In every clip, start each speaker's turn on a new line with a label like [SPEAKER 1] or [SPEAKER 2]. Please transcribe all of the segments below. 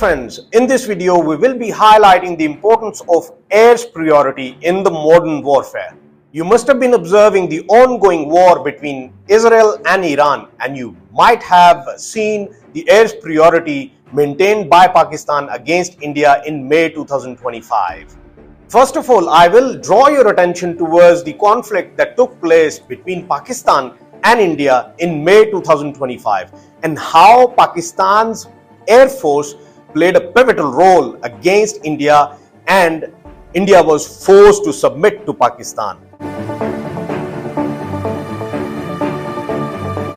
[SPEAKER 1] friends, in this video we will be highlighting the importance of air superiority in the modern warfare. You must have been observing the ongoing war between Israel and Iran, and you might have seen the air superiority maintained by Pakistan against India in May 2025. First of all, I will draw your attention towards the conflict that took place between Pakistan and India in May 2025 and how Pakistan's Air Force played a pivotal role against India and India was forced to submit to Pakistan.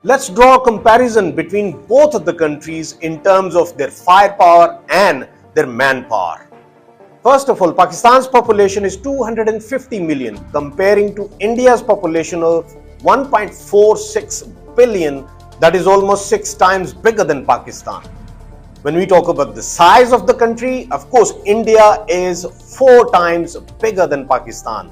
[SPEAKER 1] Let's draw a comparison between both of the countries in terms of their firepower and their manpower. First of all, Pakistan's population is 250 million comparing to India's population of 1.46 billion, that is almost 6 times bigger than Pakistan. When we talk about the size of the country, of course, India is 4 times bigger than Pakistan.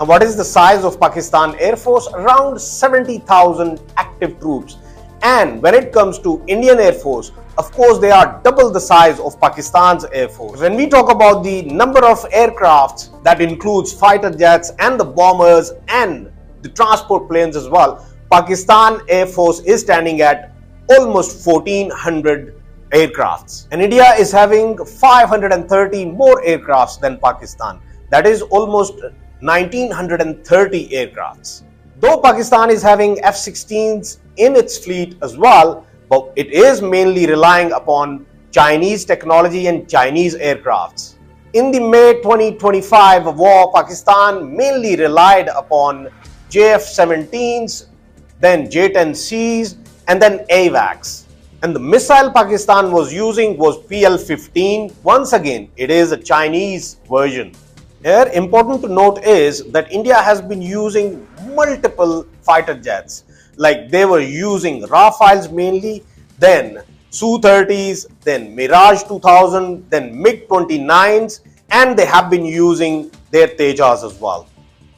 [SPEAKER 1] And what is the size of Pakistan Air Force? Around 70,000 active troops. And when it comes to Indian Air Force, of course, they are double the size of Pakistan's Air Force. When we talk about the number of aircrafts, that includes fighter jets and the bombers and the transport planes as well, Pakistan Air Force is standing at almost 1,400 aircrafts. And India is having 530 more aircrafts than Pakistan. That is almost 1,930 aircrafts. Though Pakistan is having F-16s in its fleet as well, but it is mainly relying upon Chinese technology and Chinese aircrafts. In the May 2025 war, Pakistan mainly relied upon JF-17s, then J-10Cs, and then AWACS. And the missile Pakistan was using was PL-15. Once again, it is a Chinese version. Here, important to note is that India has been using multiple fighter jets. Like they were using Rafales mainly, then Su-30s, then Mirage 2000, then MiG-29s, and they have been using their Tejas as well.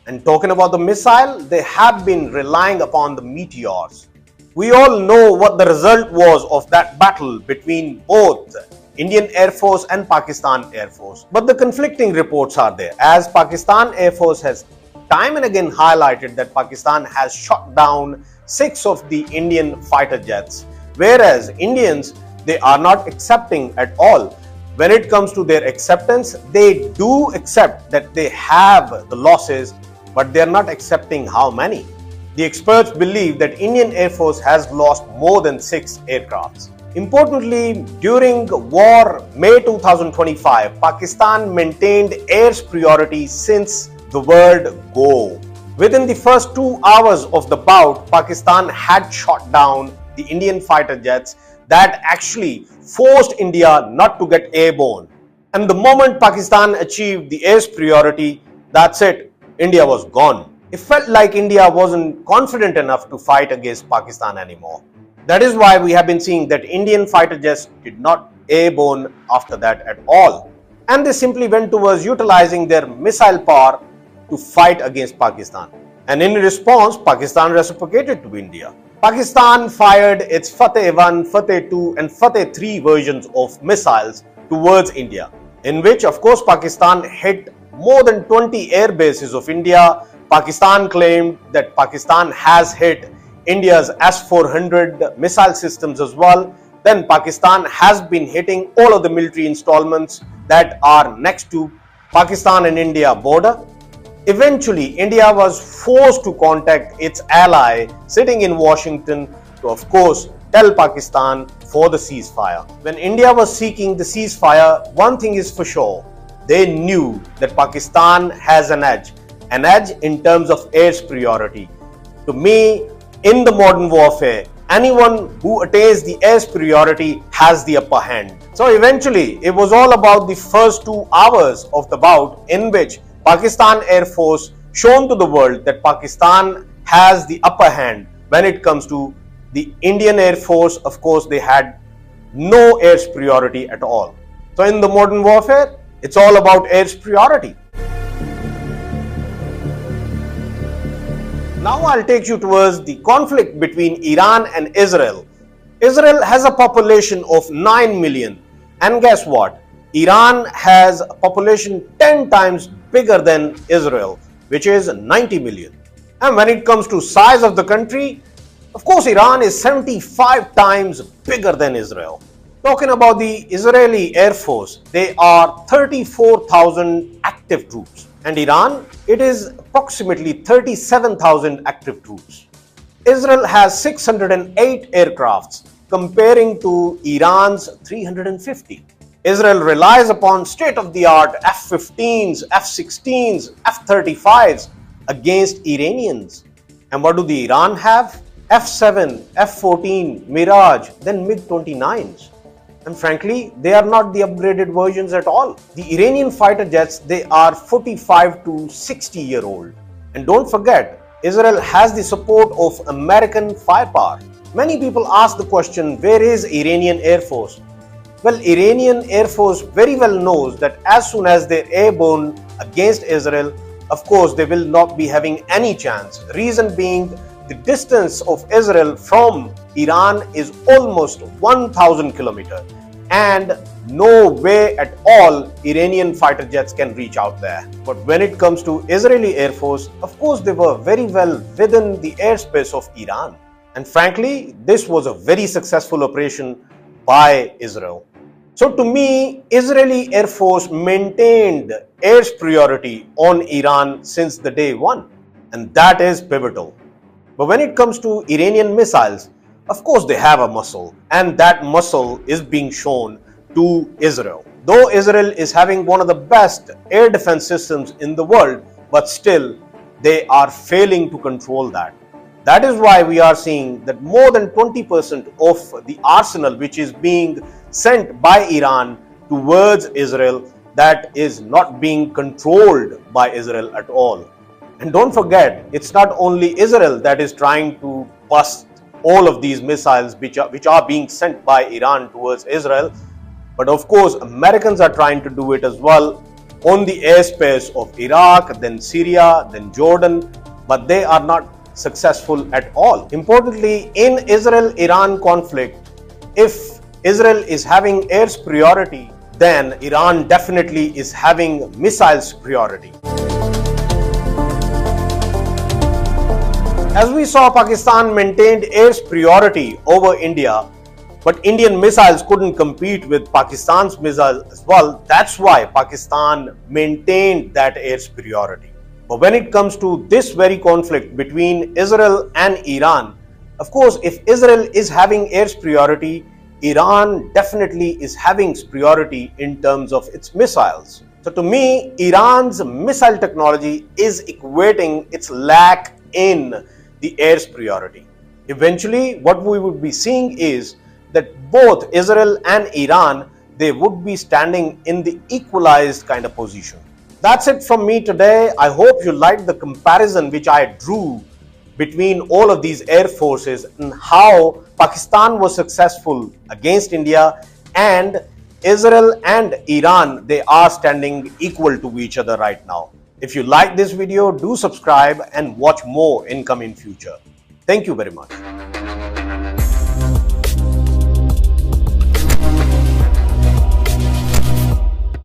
[SPEAKER 1] And talking about the missile, they have been relying upon the Meteors. We all know what the result was of that battle between both Indian Air Force and Pakistan Air Force. But the conflicting reports are there, as Pakistan Air Force has time and again highlighted that Pakistan has shot down 6 of the Indian fighter jets, whereas Indians, they are not accepting at all. When it comes to their acceptance, they do accept that they have the losses, but they are not accepting how many. The experts believe that Indian Air Force has lost more than 6 aircrafts. Importantly, during war May 2025, Pakistan maintained air superiority since the word go. Within the first 2 hours of the bout, Pakistan had shot down the Indian fighter jets that actually forced India not to get airborne. And the moment Pakistan achieved the air superiority, that's it, India was gone. It felt like India wasn't confident enough to fight against Pakistan anymore. That is why we have been seeing that Indian fighter jets did not airborne after that at all. And they simply went towards utilizing their missile power to fight against Pakistan. And in response, Pakistan reciprocated to India. Pakistan fired its Fateh-1, Fateh-2 and Fateh-3 versions of missiles towards India, in which of course Pakistan hit more than 20 air bases of India. Pakistan claimed that Pakistan has hit India's S-400 missile systems as well. Then Pakistan has been hitting all of the military installments that are next to Pakistan and India border. Eventually, India was forced to contact its ally sitting in Washington to, of course, tell Pakistan for the ceasefire. When India was seeking the ceasefire, one thing is for sure, they knew that Pakistan has an edge in terms of air superiority. To me, in the modern warfare, anyone who attains the air superiority has the upper hand. So eventually, it was all about the first 2 hours of the bout in which Pakistan Air Force shown to the world that Pakistan has the upper hand when it comes to the Indian Air Force. Of course, they had no air superiority at all. So in the modern warfare, it's all about air superiority. Now I'll take you towards the conflict between Iran and Israel. Israel has a population of 9 million, And guess what? Iran has a population 10 times bigger than Israel, which is 90 million. And when it comes to size of the country, of course, Iran is 75 times bigger than Israel. Talking about the Israeli Air Force, they are 34,000 active troops. And Iran, it is approximately 37,000 active troops. Israel has 608 aircrafts, comparing to Iran's 350. Israel relies upon state-of-the-art F-15s, F-16s, F-35s against Iranians. And what do the Iran have? F-7, F-14, Mirage, then MiG-29s. And frankly, they are not the upgraded versions at all. The Iranian fighter jets, they are 45 to 60-year-old. And don't forget, Israel has the support of American firepower. Many people ask the question, where is Iranian Air Force? Well, Iranian Air Force very well knows that as soon as they're airborne against Israel, of course, they will not be having any chance. Reason being, the distance of Israel from Iran is almost 1,000 kilometers, and no way at all Iranian fighter jets can reach out there. But when it comes to Israeli Air Force, of course, they were very well within the airspace of Iran. And frankly, this was a very successful operation by Israel. So to me, Israeli Air Force maintained air superiority on Iran since the day one, and that is pivotal. But when it comes to Iranian missiles, of course they have a muscle, and that muscle is being shown to Israel. Though Israel is having one of the best air defense systems in the world, but still they are failing to control that. That is why we are seeing that more than 20% of the arsenal which is being sent by Iran towards Israel, that is not being controlled by Israel at all. And don't forget, it's not only Israel that is trying to bust all of these missiles which are being sent by Iran towards Israel, but of course Americans are trying to do it as well on the airspace of Iraq, then Syria, then Jordan, but they are not successful at all. Importantly, in Israel-Iran conflict, if Israel is having air superiority, then Iran definitely is having missile superiority. As we saw, Pakistan maintained air superiority over India, but Indian missiles couldn't compete with Pakistan's missiles as well. That's why Pakistan maintained that air superiority. But when it comes to this very conflict between Israel and Iran, of course, if Israel is having air superiority, Iran definitely is having superiority in terms of its missiles. So to me, Iran's missile technology is equating its lack in the air superiority. Eventually, what we would be seeing is that both Israel and Iran, they would be standing in the equalized kind of position. That's it from me today. I hope you liked the comparison which I drew between all of these air forces and how Pakistan was successful against India, and Israel and Iran, they are standing equal to each other right now. If you like this video, do subscribe and watch more in coming future. Thank you very much.